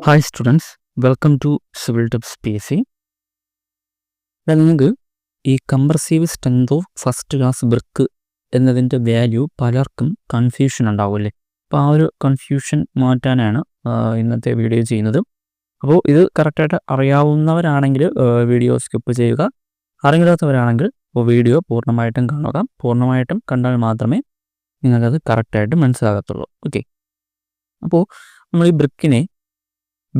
Hi students, welcome to civil tips PSC. നിങ്ങൾക്ക് ഈ compressive strength of first class brick എന്നതിൻ്റെ value പലർക്കും confusion ഉണ്ടാവുമല്ലേ. അപ്പോൾ ആ ഒരു കൺഫ്യൂഷൻ മാറ്റാനാണ് ഇന്നത്തെ വീഡിയോ ചെയ്യുന്നത്. അപ്പോൾ ഇത് കറക്റ്റായിട്ട് അറിയാവുന്നവരാണെങ്കിൽ വീഡിയോ സ്കിപ്പ് ചെയ്യുക, അറിയില്ലാത്തവരാണെങ്കിൽ വീഡിയോ പൂർണ്ണമായിട്ടും കാണുക. പൂർണ്ണമായിട്ടും കണ്ടാൽ മാത്രമേ നിങ്ങൾക്കത് കറക്റ്റായിട്ട് മനസ്സിലാകത്തുള്ളൂ. ഓക്കെ, അപ്പോൾ നമ്മൾ ഈ ബ്രിക്കിനെ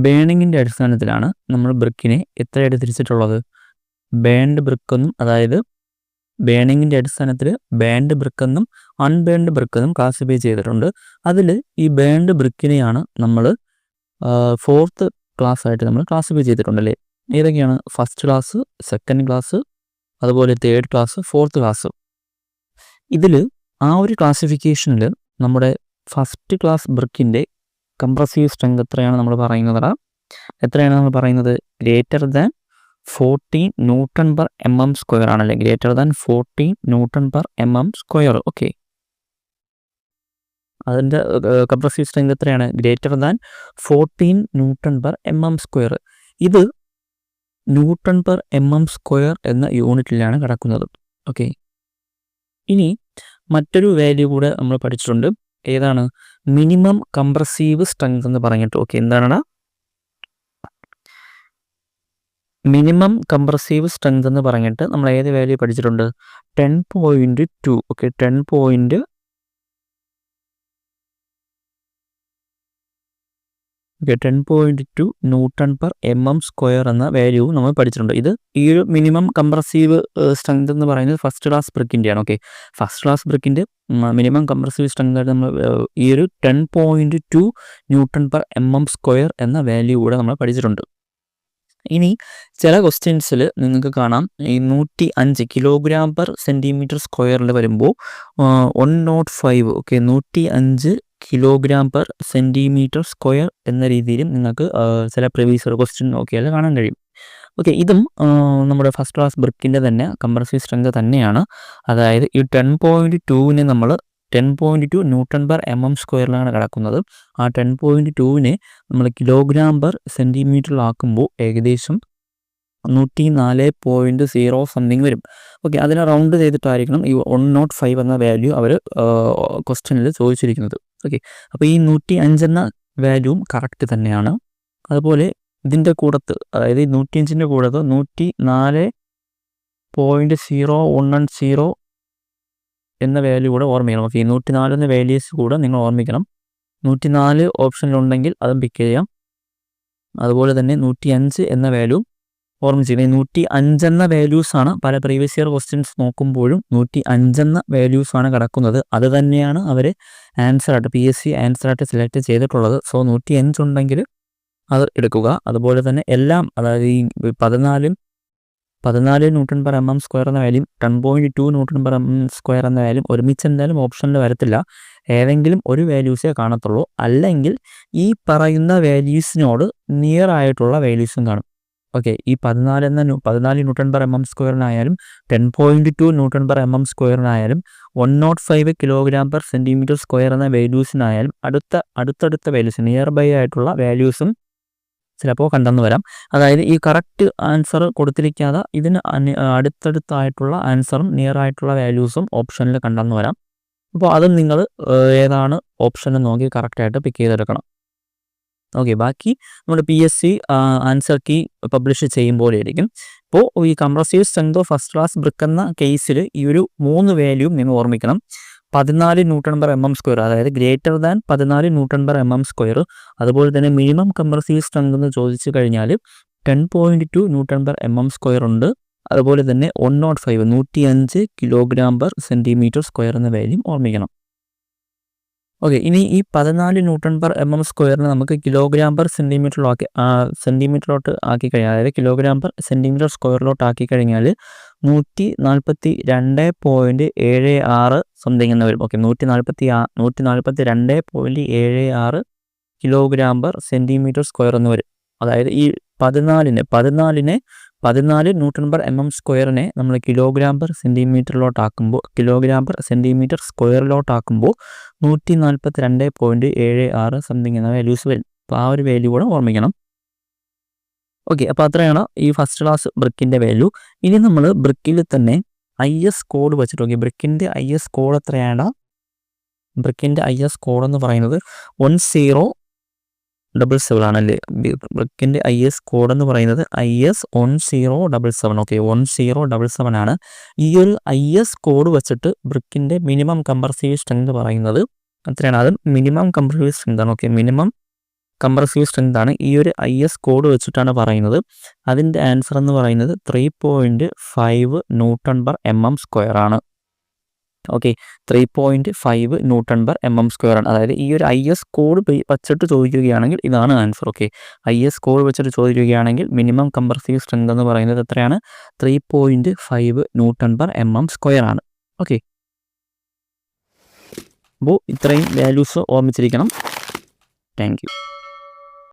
ബേണിങ്ങിൻ്റെ അടിസ്ഥാനത്തിലാണ് നമ്മൾ ബ്രിക്കിനെ എത്രയായിട്ട് തിരിച്ചിട്ടുള്ളത്. ബേൺഡ് ബ്രിക്കെന്നും, അതായത് ബേണിങ്ങിൻ്റെ അടിസ്ഥാനത്തിൽ ബേൺഡ് ബ്രിക്കെന്നും അൺബേൺഡ് ബ്രിക്കെന്നും ക്ലാസിഫൈ ചെയ്തിട്ടുണ്ട്. അതിൽ ഈ ബേൺഡ് ബ്രിക്കിനെയാണ് നമ്മൾ ഫോർത്ത് ക്ലാസ് ആയിട്ട് നമ്മൾ ക്ലാസിഫൈ ചെയ്തിട്ടുണ്ടല്ലേ. ഏതൊക്കെയാണ്? ഫസ്റ്റ് ക്ലാസ്, സെക്കൻഡ് ക്ലാസ്, അതുപോലെ തേർഡ് ക്ലാസ്, ഫോർത്ത് ക്ലാസ്. ഇതിൽ ആ ഒരു ക്ലാസിഫിക്കേഷനിൽ നമ്മുടെ ഫസ്റ്റ് ക്ലാസ് ബ്രിക്കിൻ്റെ കംപ്രസീവ് സ്ട്രെങ്ത് എത്രയാണ് നമ്മൾ പറയുന്നത്? എത്രയാണ് നമ്മൾ പറയുന്നത്? ഗ്രേറ്റർ ദാൻ 14 Nm/mm² ആണല്ലേ. Greater than 14 Nm/mm². ഓക്കെ, അതിൻ്റെ കംപ്രസീവ് സ്ട്രെങ്ത് എത്രയാണ്? Greater than 14 Nm/mm². ഇത് Nm/mm² എന്ന യൂണിറ്റിലാണ് കിടക്കുന്നത്. ഓക്കെ, ഇനി മറ്റൊരു വാല്യൂ കൂടെ നമ്മൾ പഠിച്ചിട്ടുണ്ട്. ഏതാണ്? മിനിമം കംപ്രസീവ് സ്ട്രെങ്ത് എന്ന് പറഞ്ഞിട്ട്. ഓക്കെ, എന്താണ് മിനിമം കംപ്രസീവ് സ്ട്രെങ്ത് എന്ന് പറഞ്ഞിട്ട് നമ്മൾ ഏത് വാല്യൂ പഠിച്ചിട്ടുണ്ട്? 10.2. ഓക്കെ, 10.2 Nm/mm² എന്ന വാല്യൂ നമ്മൾ പഠിച്ചിട്ടുണ്ട്. ഇത് ഈ ഒരു മിനിമം കംപ്രസീവ് സ്ട്രെങ്ത് എന്ന് പറയുന്നത് ഫസ്റ്റ് ക്ലാസ് ബ്രിക്കിൻ്റെയാണ്. ഓക്കെ, ഫസ്റ്റ് ക്ലാസ് ബ്രിക്കിൻ്റെ മിനിമം കംപ്രസീവ് സ്ട്രെങ്ത് ആയിട്ട് നമ്മൾ ഈ ഒരു 10.2 Nm/mm² എന്ന വാല്യൂ കൂടെ നമ്മൾ പഠിച്ചിട്ടുണ്ട്. ഇനി ചില ക്വസ്റ്റ്യൻസിൽ നിങ്ങൾക്ക് കാണാം ഈ 105 kg/cm² വരുമ്പോൾ 105. ഓക്കെ, 105 kg/cm² എന്ന രീതിയിലും നിങ്ങൾക്ക് ചില പ്രീവിയസ് ക്വസ്റ്റ്യൻ നോക്കിയാൽ കാണാൻ കഴിയും. ഓക്കെ, ഇതും നമ്മുടെ ഫസ്റ്റ് ക്ലാസ് ബ്രിക്കിൻ്റെ തന്നെ കംപ്രസീവ് സ്ട്രെങ്ത് തന്നെയാണ്. അതായത് ഈ 10.2നെ നമ്മൾ 10.2 Nm/mm² കിടക്കുന്നത്. ആ 10.2നെ നമ്മൾ kg/cm ആക്കുമ്പോൾ ഏകദേശം 104.0 സംതിങ് വരും. ഓക്കെ, അതിനെ റൗണ്ട് ചെയ്തിട്ടായിരിക്കണം ഈ 105 എന്ന വാല്യൂ അവർ ക്വസ്റ്റ്യനിൽ ചോദിച്ചിരിക്കുന്നത്. ഓക്കെ, അപ്പോൾ ഈ 105 എന്ന വാല്യൂവും കറക്റ്റ് തന്നെയാണ്. അതുപോലെ ഇതിൻ്റെ കൂടത്ത്, അതായത് ഈ 105ൻ്റെ കൂടത്ത് 104.010 എന്ന വാല്യൂ കൂടെ ഓർമ്മിക്കണം. ഓക്കെ, 104 എന്ന വാല്യൂസ് കൂടെ നിങ്ങൾ ഓർമ്മിക്കണം. 104 ഓപ്ഷനിലുണ്ടെങ്കിൽ അതും പിക്ക് ചെയ്യാം. അതുപോലെ തന്നെ 105 എന്ന വാല്യൂ ഓർമ്മിച്ചിരിക്കുന്നത്. 105 എന്ന വാല്യൂസാണ് പല പ്രീവിയസ് ഇയർ ക്വസ്റ്റ്യൻസ് നോക്കുമ്പോഴും 105 എന്ന വാല്യൂസാണ് കിടക്കുന്നത്. അത് തന്നെയാണ് അവർ ആൻസറായിട്ട് PSC ആൻസറായിട്ട് സെലക്ട് ചെയ്തിട്ടുള്ളത്. സോ 105 ഉണ്ടെങ്കിൽ അത് എടുക്കുക. അതുപോലെ തന്നെ എല്ലാം, അതായത് ഈ 14 Nm/mm² എന്ന വാല്യൂ 10.2 Nm/mm² എന്ന വാല്യൂ ഒരുമിച്ച് എന്തായാലും ഓപ്ഷനിൽ വരത്തില്ല. ഏതെങ്കിലും ഒരു വാല്യൂസേ കാണത്തുള്ളൂ. അല്ലെങ്കിൽ ഈ പറയുന്ന വാല്യൂസിനോട് നിയർ ആയിട്ടുള്ള വാല്യൂസും കാണും. ഓക്കെ, ഈ 14 Nm/mm²-നായാലും 10.2 Nm/mm²-നായാലും 105 kg/cm² എന്ന വാല്യൂസിനായാലും അടുത്തടുത്ത വാല്യൂസ്, നിയർ ബൈ ആയിട്ടുള്ള വാല്യൂസും ചിലപ്പോൾ കണ്ടെന്ന് വരാം. അതായത് ഈ കറക്റ്റ് ആൻസർ കൊടുത്തിരിക്കാതെ ഇതിന് അടുത്തടുത്തായിട്ടുള്ള ആൻസറും നിയർ ആയിട്ടുള്ള വാല്യൂസും ഓപ്ഷനിൽ കണ്ടെന്ന് വരാം. അപ്പോൾ അതും നിങ്ങൾ ഏതാണ് ഓപ്ഷൻ നോക്കി കറക്റ്റായിട്ട് പിക്ക് ചെയ്തെടുക്കണം. ഓക്കെ, ബാക്കി നമ്മുടെ PSC ആൻസർ കീ പബ്ലിഷ് ചെയ്യുമ്പോഴായിരിക്കും. അപ്പോൾ ഈ compressive strength of first class brick എന്ന കേസിൽ ഈ ഒരു 3 വാല്യൂയും നിങ്ങൾ ഓർമ്മിക്കണം. 14 Nm/mm², അതായത് ഗ്രേറ്റർ ദാൻ 14 Nm/mm². അതുപോലെ തന്നെ മിനിമം കംപ്രസീവ് സ്ട്രെങ്ത് എന്ന് ചോദിച്ചു കഴിഞ്ഞാൽ 10.2 Nm/mm² ഉണ്ട്. അതുപോലെ തന്നെ 105 kg/cm² എന്ന വാല്യൂ ഓർമ്മിക്കണം. ഓക്കെ, ഇനി ഈ 14 Nm/mm² നമുക്ക് സെൻറ്റിമീറ്ററിലോട്ട് ആക്കി കഴിഞ്ഞാൽ, അതായത് kg/cm² ആക്കി കഴിഞ്ഞാൽ 142.76 സംതിങ് എന്ന് വരും. ഓക്കെ, 142.76 kg/cm² എന്ന് വരും. അതായത് ഈ 14 Nm/mm² നമ്മൾ kg/cm² kg/cm² ആക്കുമ്പോൾ 142.76 സംതിങ് എന്ന വാല്യൂസ് വരും. അപ്പോൾ ആ ഒരു വാല്യൂ കൂടെ ഓർമ്മിക്കണം. ഓക്കെ, അപ്പോൾ അത്രയാണ് ഈ ഫസ്റ്റ് ക്ലാസ് ബ്രിക്കിൻ്റെ വാല്യൂ. ഇനി നമ്മൾ ബ്രിക്കിൽ തന്നെ IS കോഡ് വെച്ചിട്ട് നോക്കി. ബ്രിക്കിൻ്റെ IS കോഡ് എത്രയാണ്? ബ്രിക്കിൻ്റെ IS കോഡ് എന്ന് പറയുന്നത് 1077 ആണല്ലേ. ബ്രിക്കിൻ്റെ IS കോഡ് എന്ന് പറയുന്നത് IS 1077. ഓക്കെ, 1077 ആണ്. ഈ ഒരു IS കോഡ് വെച്ചിട്ട് ബ്രിക്കിൻ്റെ മിനിമം കംപ്രസീവ് സ്ട്രെങ്ത് പറയുന്നത് എത്രയാണ്? അത് മിനിമം കംപ്രസീവ് സ്ട്രെങ്ത് ആണ്. ഓക്കെ, മിനിമം കംപ്രസീവ് സ്ട്രെങ്ത് ആണ് ഈ ഒരു IS കോഡ് വെച്ചിട്ടാണ് പറയുന്നത്. അതിൻ്റെ ആൻസർ എന്ന് പറയുന്നത് 3.5 Nm² ആണ്. ഓക്കെ, 3.5 Nm² ആണ്. അതായത് ഈ ഒരു IS കോഡ് വെച്ചിട്ട് ചോദിക്കുകയാണെങ്കിൽ ഇതാണ് ആൻസർ. ഓക്കെ, IS കോഡ് വെച്ചിട്ട് ചോദിക്കുകയാണെങ്കിൽ മിനിമം കംപ്രസീവ് സ്ട്രെങ്ത് എന്ന് പറയുന്നത് എത്രയാണ്? 3.5 Nm² ആണ്. ഓക്കെ, അപ്പോൾ ഇത്രയും വാല്യൂസ് ഓർമ്മിച്ചിരിക്കണം. Thank you.